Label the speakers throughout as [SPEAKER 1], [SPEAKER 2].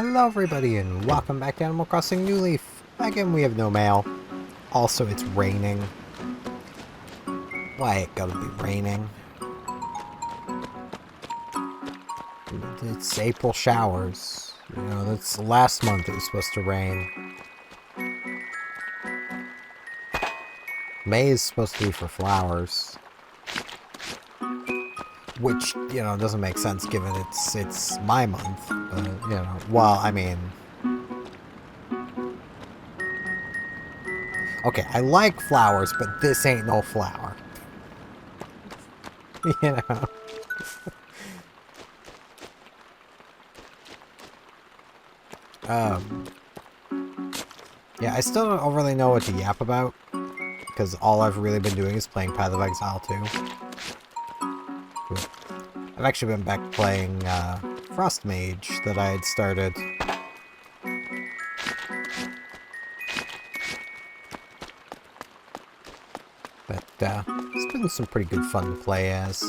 [SPEAKER 1] Hello everybody and welcome back to Animal Crossing New Leaf. Again, we have no mail. Also, it's raining. Why it gotta be raining? It's April showers. You know, that's last month it was supposed to rain. May is supposed to be for flowers. Which, you know, doesn't make sense given it's my month. But, you know, well, I mean... Okay, I like flowers, but this ain't no flower. You know? Yeah, I still don't overly know what to yap about, because all I've really been doing is playing Path of Exile 2. I've actually been back playing Frost Mage that I had started. But it's been some pretty good fun to play as.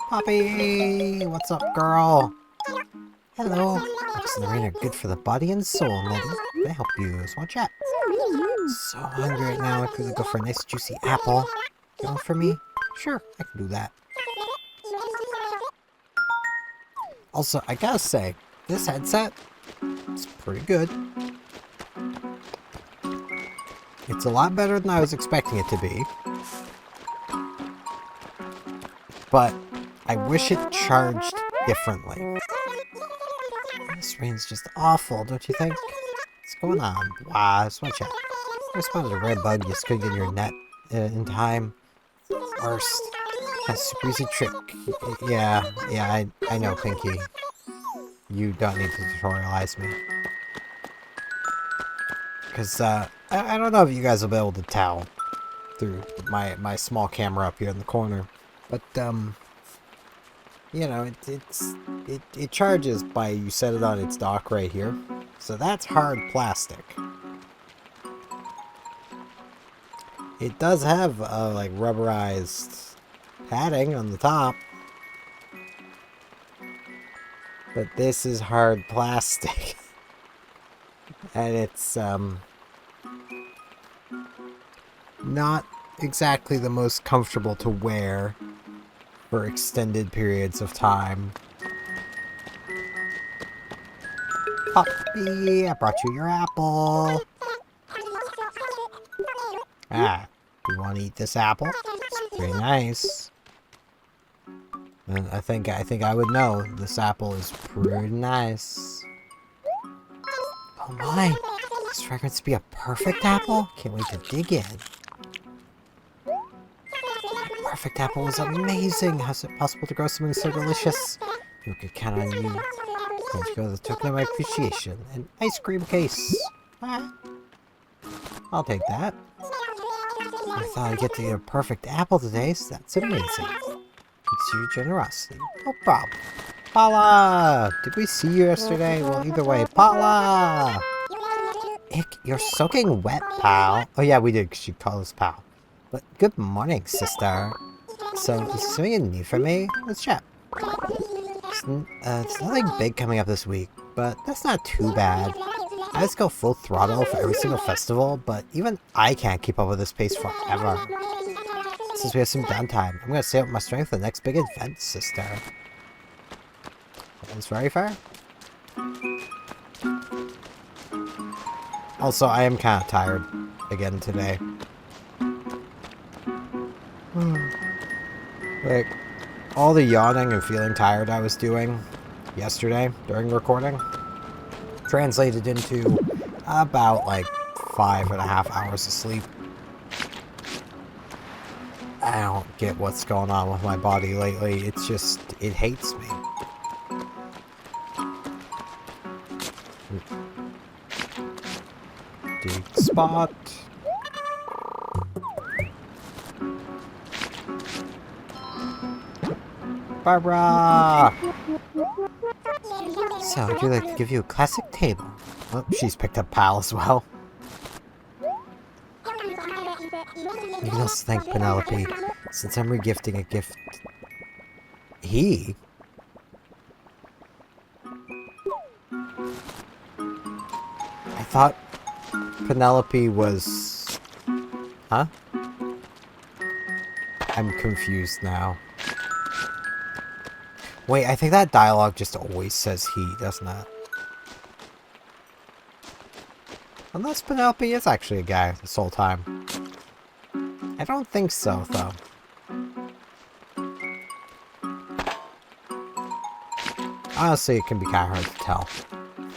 [SPEAKER 1] Poppy! What's up, girl? Hello. Books in the rain are good for the body and soul, Nettie. They help you as well chat. So hungry right now. I could really go for a nice juicy apple. Get one for me? Sure, I can do that. Also, I gotta say, this headset is pretty good. It's a lot better than I was expecting it to be. But I wish it charged differently. This rain's just awful, don't you think? What's going on? Wow, switch out. I spotted a red bug, just couldn't get in your net in time. Worst. That's a super easy trick. Yeah, I know, Pinky. You don't need to tutorialize me. Because, I don't know if you guys will be able to tell through my small camera up here in the corner. But, you know, it charges by you set it on its dock right here. So that's hard plastic. It does have, like, rubberized padding on the top. But this is hard plastic. And it's, not exactly the most comfortable to wear for extended periods of time. Poppy, I brought you your apple. Ah, do you want to eat this apple? It's pretty nice. And I think I would know. This apple is pretty nice. Oh my! This fragrance be a perfect apple? Can't wait to dig in. That perfect apple was amazing! How's it possible to grow something so delicious? You could count on you. Going to go with a token of my appreciation. An ice cream case. Ah, I'll take that. I thought I'd get to eat a perfect apple today, so that's amazing. Thanks to your generosity. No problem. Paula! Did we see you yesterday? Well, either way, Paula! Ick, you're soaking wet, pal. Oh yeah, we did, because you called us pal. But good morning, sister. So, is something you need from me? Let's chat. It's nothing big coming up this week, but that's not too bad. I just go full throttle for every single festival, but even I can't keep up with this pace forever. Since we have some downtime, I'm gonna save up my strength for the next big event, sister. That's very fair. Also, I am kind of tired again today. Like, all the yawning and feeling tired I was doing yesterday during recording translated into about like 5.5 hours of sleep. I don't get what's going on with my body lately. It's just, it hates me. Dig spot. Barbara! So, would you like to give you a classic table? Oh, she's picked up Pal as well. You can also thank Penelope, since I'm regifting a gift. He? thought Penelope was... Huh? I'm confused now. Wait, I think that dialogue just always says he, doesn't it? Unless Penelope is actually a guy this whole time. I don't think so, though. Honestly, it can be kind of hard to tell.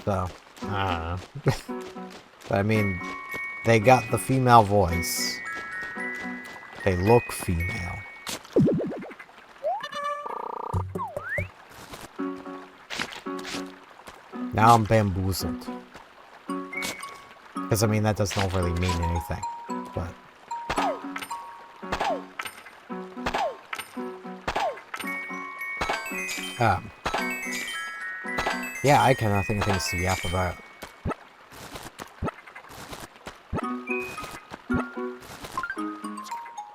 [SPEAKER 1] So, I don't know. But I mean, they got the female voice. They look female. Now I'm bamboozled. Because, I mean, that doesn't really mean anything. But... yeah, I cannot think of things to yap about.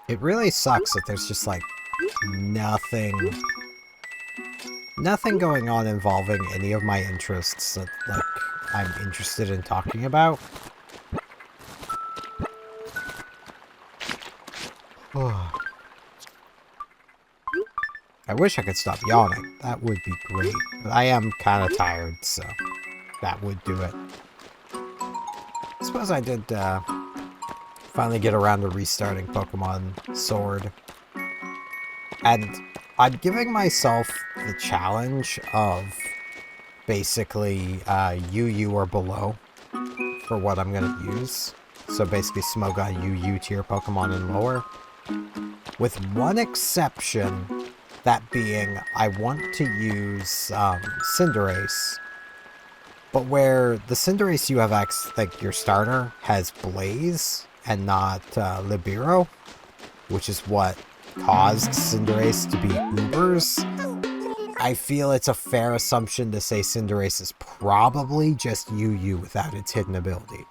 [SPEAKER 1] It really sucks that there's just, like, nothing going on involving any of my interests that, like, I'm interested in talking about. I wish I could stop yawning. That would be great. But I am kind of tired, so that would do it. I suppose I did finally get around to restarting Pokemon Sword. And I'm giving myself the challenge of basically UU or below for what I'm going to use. So basically Smogon UU tier Pokemon and lower. With one exception, that being I want to use Cinderace. But where the Cinderace you have like your starter has Blaze and not Libero, which is what caused Cinderace to be Ubers, I feel it's a fair assumption to say Cinderace is probably just UU without its hidden ability.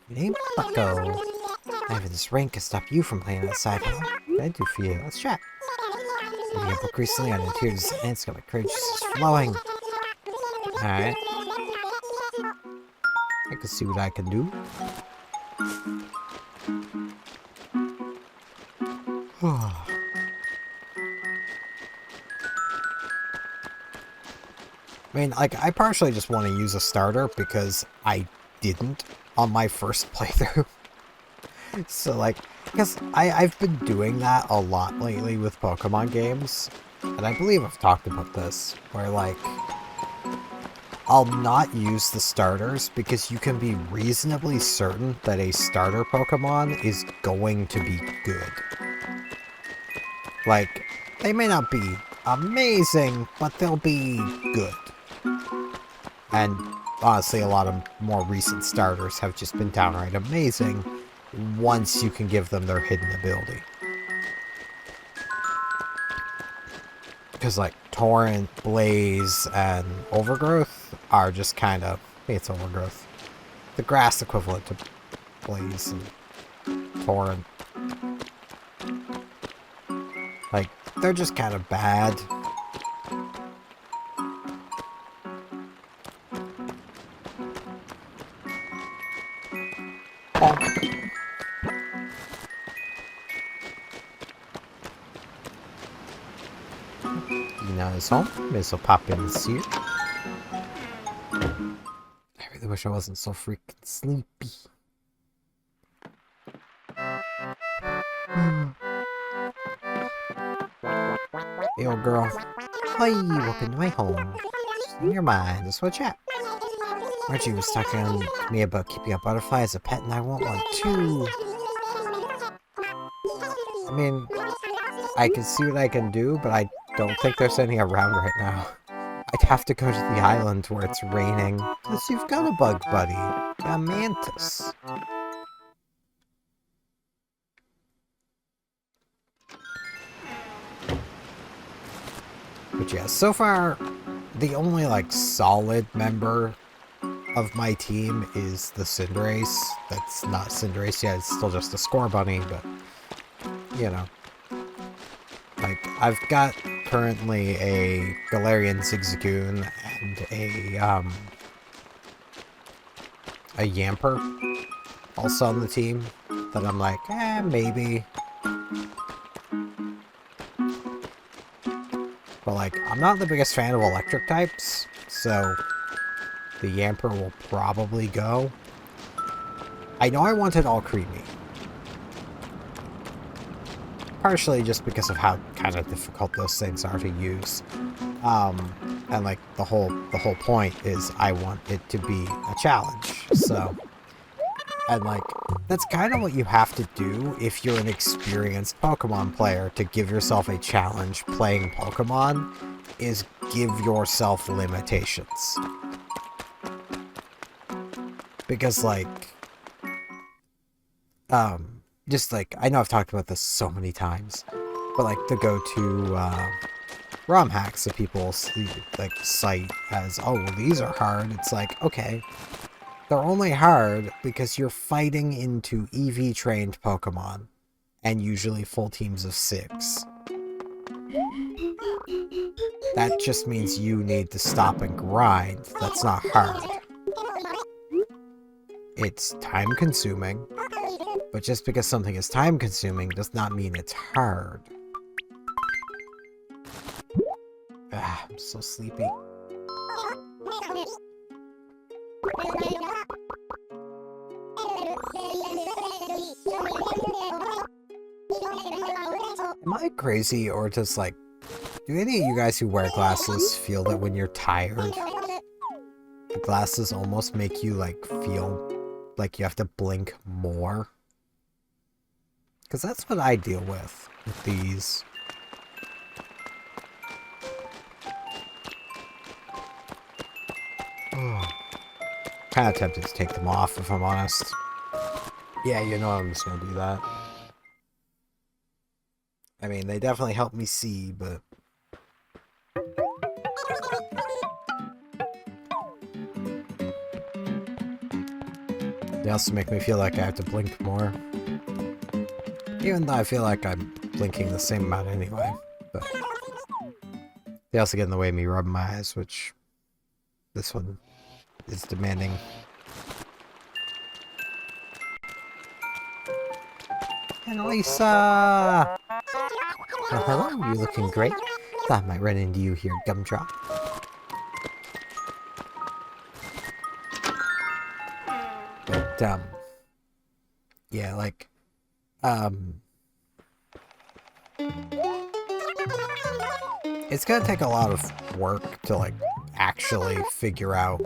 [SPEAKER 1] Name Bucko. I have this rain can stop you from playing outside. What can I do for you? Let's chat. Reading a book recently on interior design, it's got my courage just flowing. Alright. I can see what I can do. I mean, like, I partially just want to use a starter because I didn't on my first playthrough. So, like, because I've been doing that a lot lately with Pokemon games. And I believe I've talked about this, where, like, I'll not use the starters because you can be reasonably certain that a starter Pokemon is going to be good. Like, they may not be amazing, but they'll be good. And honestly, a lot of more recent starters have just been downright amazing once you can give them their hidden ability. Because, like, Torrent, Blaze, and Overgrowth are just kind of... I think it's Overgrowth. The grass equivalent to Blaze and Torrent. Like, they're just kind of bad. Home. May as well pop in and see it. I really wish I wasn't so freaking sleepy. Hey, old girl. Hi, welcome to my home. In your mind, just what chat. Archie was talking to me about keeping a butterfly as a pet, and I want one too. I mean, I can see what I can do, but I don't think there's any around right now. I'd have to go to the island where it's raining. Plus, you've got a bug buddy. A mantis. But yeah, so far, the only, like, solid member of my team is the Cinderace. That's not Cinderace yet, it's still just a score bunny, but, you know. Like, I've got currently a Galarian Zigzagoon and a a Yamper also on the team that I'm like, maybe. But like, I'm not the biggest fan of electric types, so the Yamper will probably go. I know I want it all creamy. Partially just because of how kind of difficult those things are to use. And like the whole point is I want it to be a challenge. So, and like, that's kind of what you have to do if you're an experienced Pokemon player to give yourself a challenge playing Pokemon, is give yourself limitations. Because like, just like, I know I've talked about this so many times, but like the go-to ROM hacks that people like cite as, oh, well, these are hard. It's like, okay, they're only hard because you're fighting into EV trained Pokemon, and usually full teams of 6. That just means you need to stop and grind. That's not hard. It's time consuming, but just because something is time consuming does not mean it's hard. I'm so sleepy. Am I crazy, or just like, do any of you guys who wear glasses feel that when you're tired, the glasses almost make you like feel like you have to blink more? Because that's what I deal with these. Kind of tempted to take them off, if I'm honest. Yeah, you know I'm just gonna do that. I mean, they definitely help me see, but... they also make me feel like I have to blink more. Even though I feel like I'm blinking the same amount anyway. But they also get in the way of me rubbing my eyes, which this one is demanding. Annalisa! Well, hello, you're looking great. Thought I might run into you here, Gumdrop. But, yeah, like, it's gonna take a lot of work to, like, actually figure out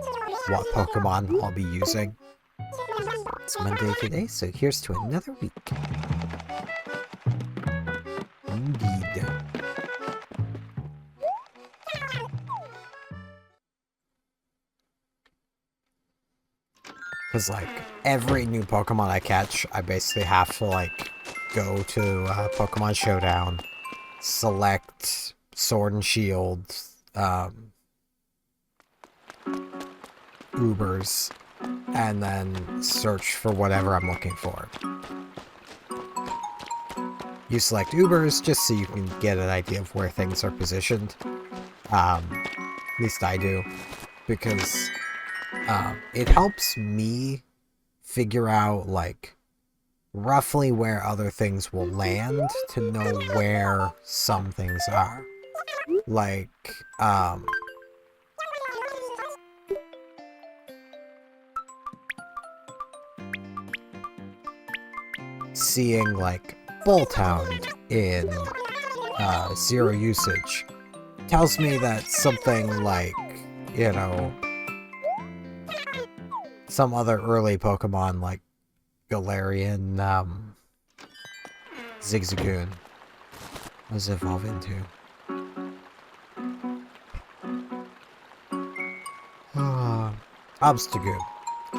[SPEAKER 1] what Pokemon I'll be using. It's Monday today, so here's to another week. Indeed. Because, like, every new Pokemon I catch, I basically have to, like, go to Pokemon Showdown, select Sword and Shield, Ubers, and then search for whatever I'm looking for. You select Ubers just so you can get an idea of where things are positioned. At least I do. Because it helps me figure out, like, roughly where other things will land to know where some things are. Like, seeing, like, Bulltown in zero usage tells me that something like, you know, some other early Pokemon like Galarian Zigzagoon was evolve into. Obstagoon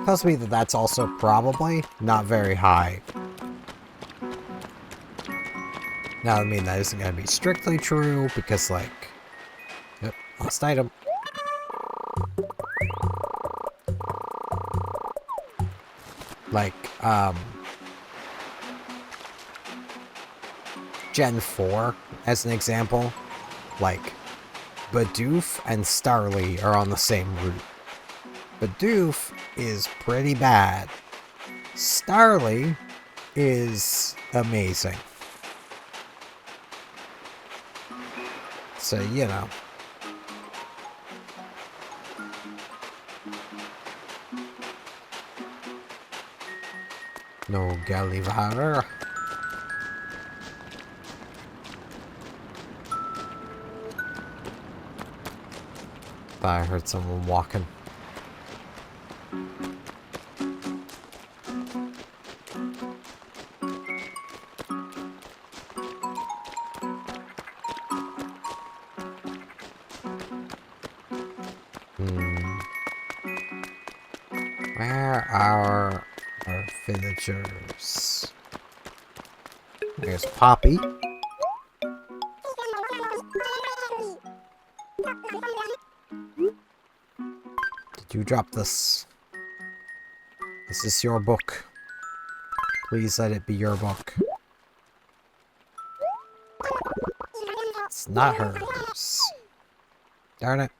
[SPEAKER 1] tells me that that's also probably not very high. Now, I mean, that isn't going to be strictly true, because, like... Yep, lost item. Like, Gen 4, as an example, like, Bidoof and Starly are on the same route. Bidoof is pretty bad. Starly is amazing. So, you know. No Gulliver. Thought I heard someone walking. Where are our villagers? There's Poppy. Did you drop this? Is this your book? Please let it be your book. It's not hers. Darn it.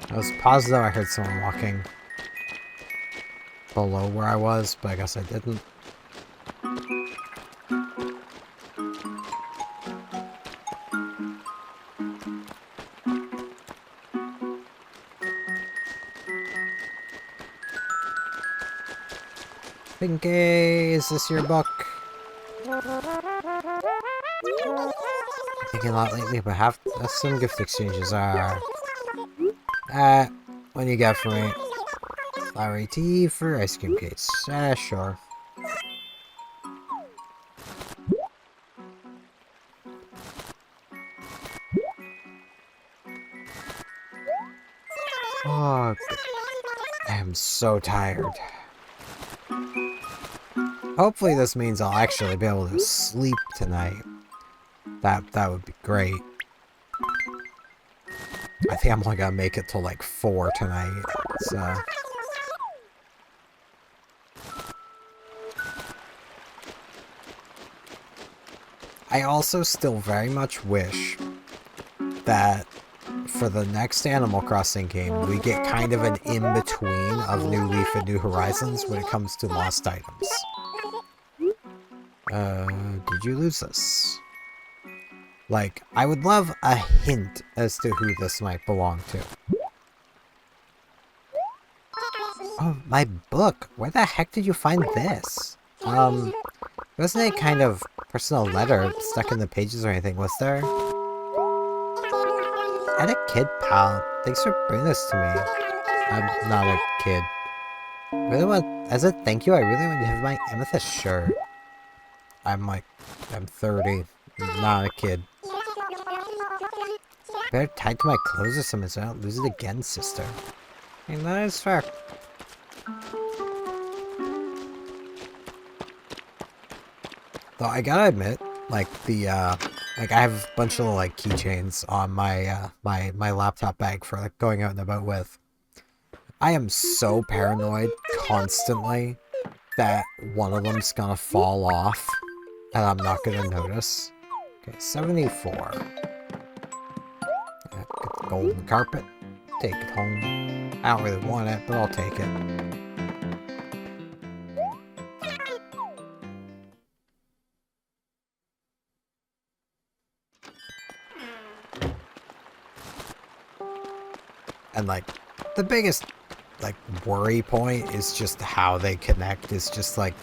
[SPEAKER 1] I was positive I heard someone walking below where I was, but I guess I didn't. Pinky, is this your book? I'm thinking a lot lately, but have some gift exchanges are... what do you got for me? Flowery tea for ice cream case. Sure. Oh, I am so tired. Hopefully this means I'll actually be able to sleep tonight. That would be great. I think I'm only gonna make it till like 4 tonight, so... I also still very much wish that for the next Animal Crossing game, we get kind of an in-between of New Leaf and New Horizons when it comes to lost items. Did you lose this? Like, I would love a hint as to who this might belong to. Oh, my book! Where the heck did you find this? Wasn't any kind of personal letter stuck in the pages or anything, was there? And a kid, pal. Thanks for bringing this to me. I'm not a kid. As a thank you, I really want to have my amethyst shirt. I'm 30. Not a kid. Better tie it to my clothes or something so I don't lose it again, sister. And that is fair. Though I gotta admit, like I have a bunch of like keychains on my my laptop bag for like going out and about with. I am so paranoid constantly that one of them's gonna fall off and I'm not gonna notice. Okay, 74. Yeah, get the golden carpet. Take it home. I don't really want it, but I'll take it. And like, the biggest like worry point is just how they connect. Is just like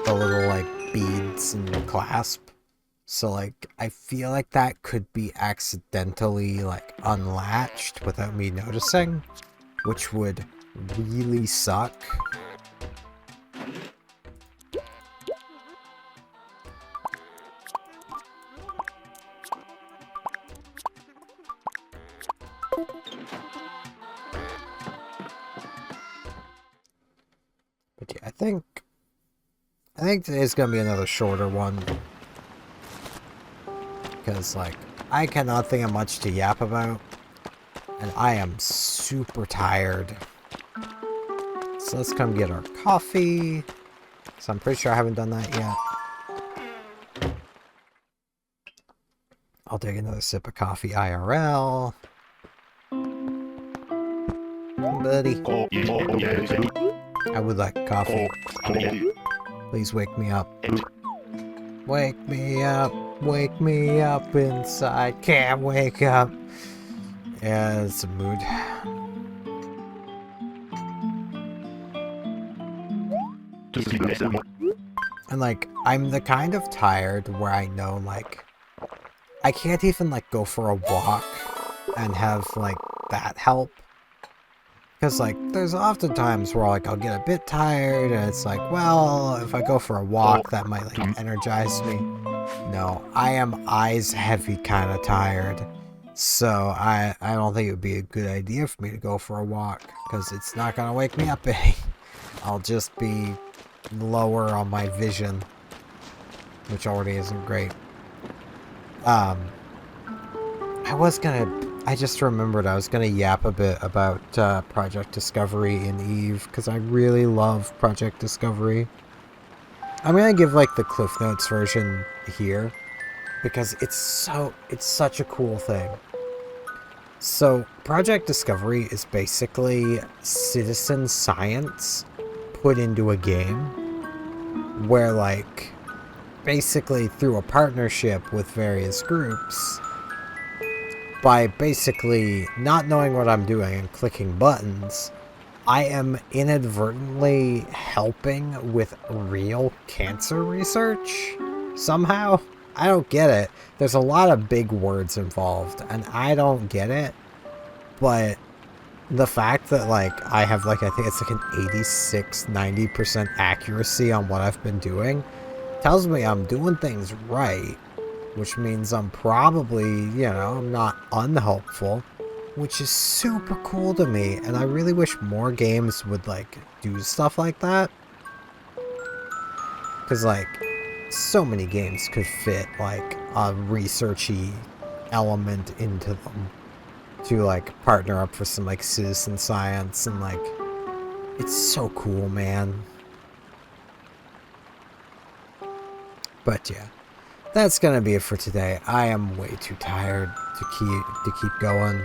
[SPEAKER 1] the little like beads and clasp. So like, I feel like that could be accidentally like unlatched without me noticing, which would really suck. But yeah, I think today's gonna be another shorter one. Because, like, I cannot think of much to yap about. And I am super tired. So let's come get our coffee. So I'm pretty sure I haven't done that yet. I'll take another sip of coffee IRL. Buddy. I would like coffee. Please wake me up. Wake me up. Wake me up inside. Can't wake up. Yeah, it's a mood. And like, I'm the kind of tired where I know like I can't even like go for a walk and have like that help. Because like there's often times where like I'll get a bit tired and it's like, well, if I go for a walk that might like energize me. No, I am eyes heavy kind of tired. So I don't think it would be a good idea for me to go for a walk because it's not gonna wake me up any. I'll just be lower on my vision, which already isn't great. I just remembered I was gonna yap a bit about Project Discovery in Eve, because I really love Project Discovery. I'm gonna give like the Cliff Notes version here, because it's such a cool thing. So, Project Discovery is basically citizen science put into a game, where like, basically through a partnership with various groups, by basically not knowing what I'm doing and clicking buttons, I am inadvertently helping with real cancer research somehow. I don't get it. There's a lot of big words involved, and I don't get it. But the fact that, like, I have, like, I think it's like an 86-90% accuracy on what I've been doing tells me I'm doing things right, which means I'm probably, you know, I'm not unhelpful, which is super cool to me, and I really wish more games would, like, do stuff like that. Because, like, so many games could fit, like, a researchy element into them to, like, partner up for some, like, citizen science, and, like, it's so cool, man. But, yeah. That's gonna be it for today. I am way too tired to keep going.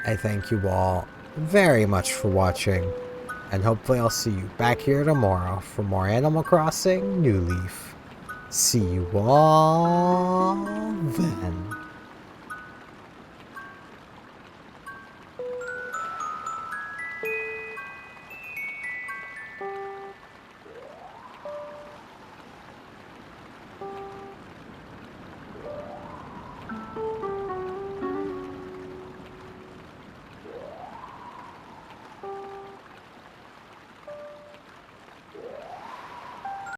[SPEAKER 1] I thank you all very much for watching, and hopefully I'll see you back here tomorrow for more Animal Crossing New Leaf. See you all then.